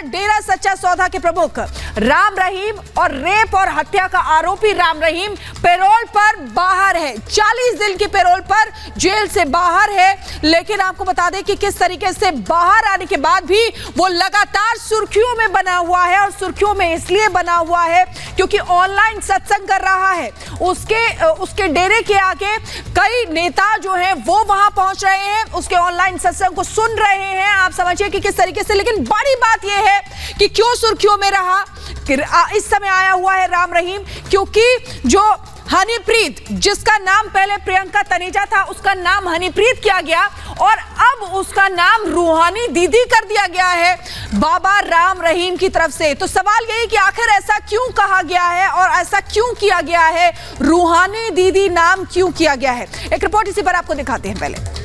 डेरा सच्चा सौदा के प्रमुख राम रहीम और रेप और हत्या का आरोपी राम रहीम पैरोल पर बाहर है। 40 दिन की पैरोल पर जेल से बाहर है। लेकिन आपको बता दें कि किस तरीके से बाहर आने के बाद भी वो लगातार सुर्खियों में बना हुआ है, और सुर्खियों में इसलिए बना हुआ है क्योंकि ऑनलाइन सत्संग कर रहा है। उसके डेरे के आगे कई नेता जो हैं वो वहां पहुंच रहे हैं, उसके ऑनलाइन सत्संग को सुन रहे हैं। आप समझिए कि किस तरीके से। लेकिन बड़ी बात यह है कि क्यों सुर्खियों में रहा इस समय आया हुआ है राम रहीम, क्योंकि जो हनीप्रीत, जिसका नाम पहले प्रियंका तनेजा था, उसका नाम हनीप्रीत किया गया और अब उसका नाम रूहानी दीदी कर दिया गया है बाबा राम रहीम की तरफ से। तो सवाल यही कि आखिर ऐसा क्यों कहा गया है और ऐसा क्यों किया गया है, रूहानी दीदी नाम क्यों किया गया है। एक रिपोर्ट इसी पर आपको दिखाते हैं। पहले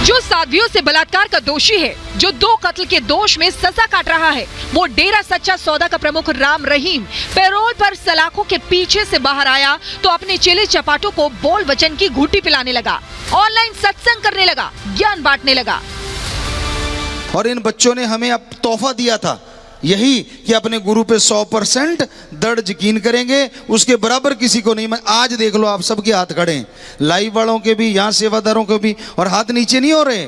जो साध्वियों से बलात्कार का दोषी है, जो 2 कत्ल के दोष में सजा काट रहा है, वो डेरा सच्चा सौदा का प्रमुख राम रहीम पैरोल पर सलाखों के पीछे से बाहर आया तो अपने चेले चपाटों को बोल वचन की घूंटी पिलाने लगा, ऑनलाइन सत्संग करने लगा, ज्ञान बांटने लगा। और इन बच्चों ने हमें अब तोहफा दिया था यही कि अपने गुरु पे 100% दृढ़ यकीन करेंगे, उसके बराबर किसी को नहीं। मैं आज देख लो, आप सबके हाथ खड़े हैं, लाइव वालों के भी, यहाँ सेवादारों के भी, और हाथ नीचे नहीं हो रहे,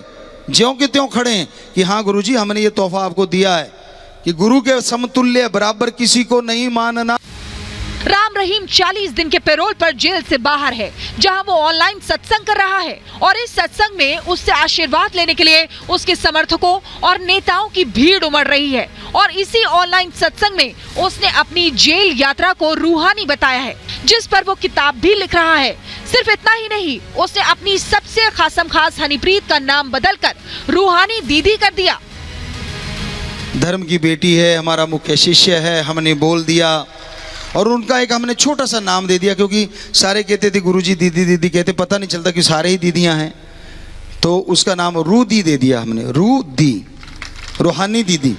ज्यों के त्यों खड़े हैं कि हाँ गुरुजी हमने ये तोहफा आपको दिया है कि गुरु के समतुल्य बराबर किसी को नहीं मानना। राम रहीम 40 दिन के पैरोल पर जेल से बाहर है, जहां वो ऑनलाइन सत्संग कर रहा है, और इस सत्संग में उससे आशीर्वाद लेने के लिए उसके समर्थकों और नेताओं की भीड़ उमड़ रही है। और इसी ऑनलाइन सत्संग में उसने अपनी जेल यात्रा को रूहानी बताया है, जिस पर वो किताब भी लिख रहा है। सिर्फ इतना ही नहीं, उसने अपनी सबसे खासम खास हनीप्रीत का नाम बदलकर रूहानी दीदी कर दिया। धर्म की बेटी है, हमारा मुख्य शिष्य है, हमने बोल दिया, और उनका एक हमने छोटा सा नाम दे दिया, क्योंकि सारे कहते थे गुरुजी दीदी दीदी कहते, पता नहीं चलता कि सारे ही दीदियां हैं, तो उसका नाम रूदी दे दिया हमने, रूदी, रूहानी दीदी।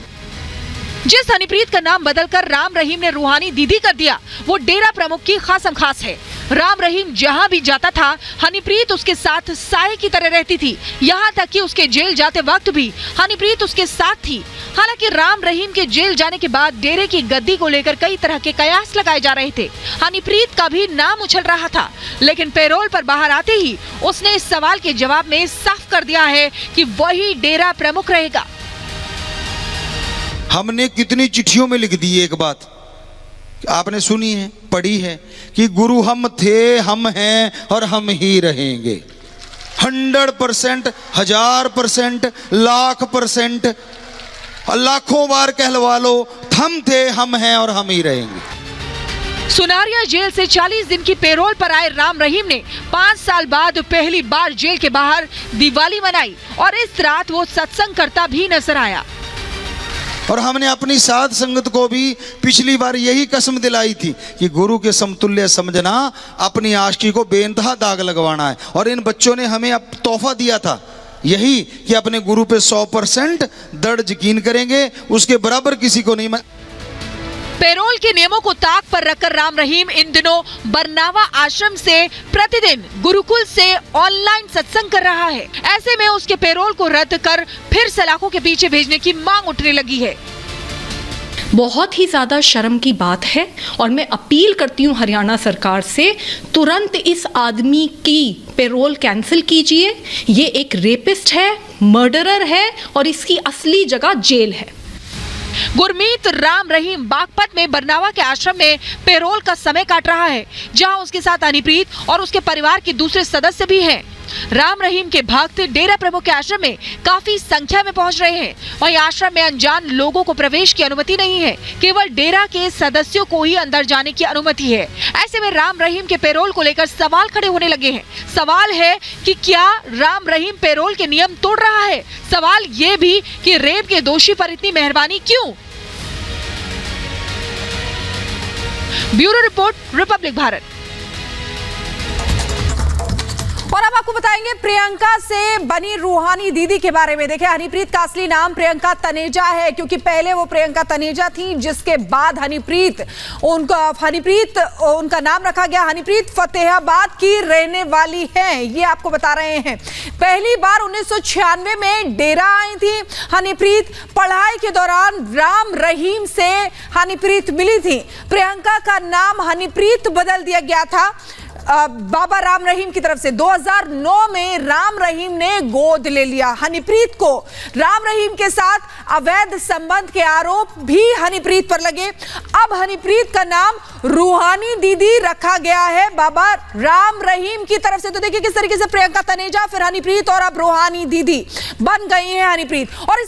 जिस हनीप्रीत का नाम बदलकर राम रहीम ने रूहानी दीदी कर दिया, वो डेरा प्रमुख की खासम खास है। राम रहीम जहां भी जाता था, हनीप्रीत उसके साथ साए की तरह रहती थी। यहाँ तक कि उसके जेल जाते वक्त भी हनीप्रीत उसके साथ थी। हालांकि राम रहीम के जेल जाने के बाद डेरे की गद्दी को लेकर कई तरह के कयास लगाए जा रहे थे। हनीप्रीत का भी नाम उछल रहा था, लेकिन पैरोल पर बाहर आते ही उसने इस सवाल के जवाब में साफ कर दिया है कि वही डेरा प्रमुख रहेगा। हमने कितनी चिट्ठियों में लिख दी एक बात, आपने सुनी है, पढ़ी है, कि गुरु हम थे, हम हैं और हम ही रहेंगे। 100%, 1000%, लाख%, लाखों बार कहलवा लो, हम थे, हम हैं और हम ही रहेंगे। सुनारिया जेल से 40 दिन की पैरोल पर आए राम रहीम ने 5 साल बाद पहली बार जेल के बाहर दिवाली मनाई, और इस रात वो सत्संग करता भी नजर आया। और हमने अपनी साध संगत को भी पिछली बार यही कसम दिलाई थी कि गुरु के समतुल्य समझना, अपनी आशिकी को बेइंतहा दाग लगवाना है। और इन बच्चों ने हमें अब तोहफा दिया था यही कि अपने गुरु पे 100% दृढ़ यकीन करेंगे, उसके बराबर किसी को नहीं। पैरोल के नियमों को ताक पर रखकर राम रहीम इन दिनों बरनावा आश्रम से प्रतिदिन गुरुकुल से ऑनलाइन सत्संग कर रहा है। ऐसे में उसके पैरोल को रद्द कर फिर सलाखों के पीछे भेजने की मांग उठने लगी है। बहुत ही ज़्यादा शर्म की बात है, और मैं अपील करती हूँ हरियाणा सरकार से, तुरंत इस आदमी की पैरोल कैंसिल कीजिए। ये एक रेपिस्ट है, मर्डरर है, और इसकी असली जगह जेल है। गुरमीत राम रहीम बागपत में बरनावा के आश्रम में पैरोल का समय काट रहा है, जहां उसके साथ हनीप्रीत और उसके परिवार के दूसरे सदस्य भी हैं। राम रहीम के भक्त डेरा प्रमुख के आश्रम में काफी संख्या में पहुंच रहे हैं। वहीं आश्रम में अनजान लोगों को प्रवेश की अनुमति नहीं है, केवल डेरा के सदस्यों को ही अंदर जाने की अनुमति है। ऐसे में राम रहीम के पैरोल को लेकर सवाल खड़े होने लगे हैं। सवाल है कि क्या राम रहीम पैरोल के नियम तोड़ रहा है? सवाल ये भी कि रेप के दोषी पर इतनी मेहरबानी क्यों? Bureau report, Republic Bharat. और अब आपको बताएंगे प्रियंका से बनी रूहानी दीदी के बारे में। देखिए, हनीप्रीत का असली नाम प्रियंका तनेजा है, क्योंकि पहले वो प्रियंका तनेजा थी, जिसके बाद हनीप्रीत उनका नाम रखा गया। हनीप्रीत फतेहाबाद की रहने वाली है, ये आपको बता रहे हैं। पहली बार 1996 में डेरा आई थी हनीप्रीत। पढ़ाई के दौरान राम रहीम से हनीप्रीत मिली थी। प्रियंका का नाम हनीप्रीत बदल दिया गया था बाबा राम रहीम की तरफ से। 2009 में राम रहीम ने गोद ले लिया हनीप्रीत को। राम रहीम के साथ अवैध संबंध के आरोप भी हनीप्रीत पर लगे। अब हनीप्रीत का नाम रूहानी दीदी रखा गया है बाबा राम रहीम की तरफ से। तो देखिए किस तरीके से प्रियंका तनेजा, फिर हनीप्रीत और अब रूहानी दीदी बन गई है हनीप्रीत। और